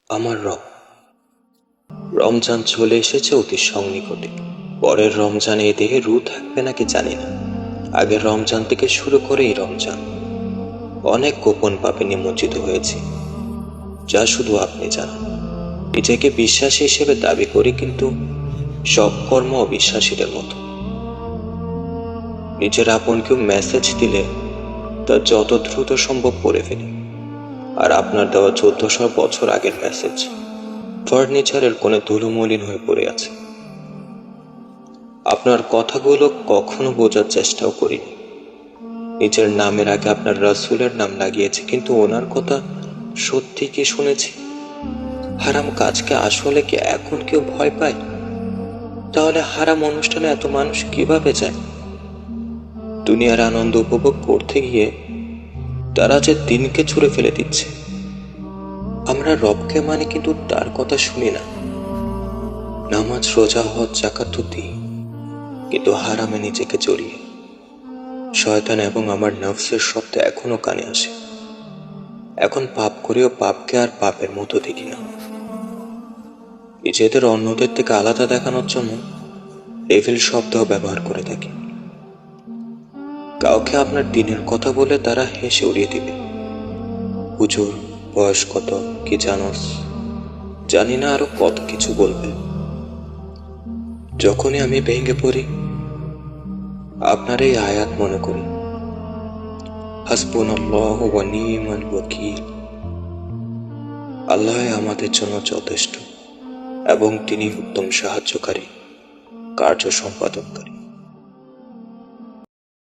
আমার রমজান চলে এসেছে অতি সন্নিকটে। পরের রমজানে এ দেহে রু থাকবে নাকি জানি না। আগের রমজান থেকে শুরু করে এই রমজান অনেক গোপন পাপে নিমজ্জিত হয়েছি, যা শুধু আপনি জানেন। নিজেকে বিশ্বাসী হিসেবে দাবি করি, কিন্তু সব কর্ম অবিশ্বাসীদের মতো। নিজের আপন কেউ মেসেজ দিলে তা যত দ্রুত সম্ভব পড়ে ফেলি। আর আপনার দেওয়া 1400 বছর আগের মেসেজ ফার্নিচারের কোণে ধুলোমলিন হয়ে পড়ে আছে। আপনার কথাগুলো কখনো বোঝার চেষ্টাও করিনি। নিজের নামের আগে আপনার রাসূলের নাম লাগিয়েছি, কিন্তু ওনার কথা সত্যি কি শুনেছি? হারাম কাজকে আসলে কি এখন কেউ ভয় পায়? তাহলে হারাম অনুষ্ঠানে এত মানুষ কিভাবে যায়? দুনিয়ার আনন্দ উপভোগ করতে গিয়ে তারা যে দিনকে ছুঁড়ে ফেলে দিচ্ছে। আমরা রবকে মানে, কিন্তু তার কথা শুনি না। নামাজ, রোজা, হজ, যাকাত তো দিই, কিন্তু হারামে নিজেকে জড়িয়ে শয়তান এবং আমার নফসের শব্দ এখনো কানে আসে। এখন পাপ করেও পাপকে আর পাপের মতো দেখি না। নিজেদের অন্যদের থেকে আলাদা দেখানোর জন্য ডেভিল শব্দ ব্যবহার করে থাকি। কাউকে আপনার দিনের কথা বলে তারা হেসে উড়িয়ে দিবে। হুজুর, বয়স কত, কি জানোস, জানি না, আরো কত কিছু বলবে। যখনই আমি ভেঙে পড়ি, আপনার এই আয়াত মনে করি, হাসবুনাল্লাহু ওয়া নি'মাল ওয়াকিল। আল্লাহ আমাদের জন্য যথেষ্ট এবং তিনি উত্তম সাহায্যকারী, কার্য সম্পাদনকারী।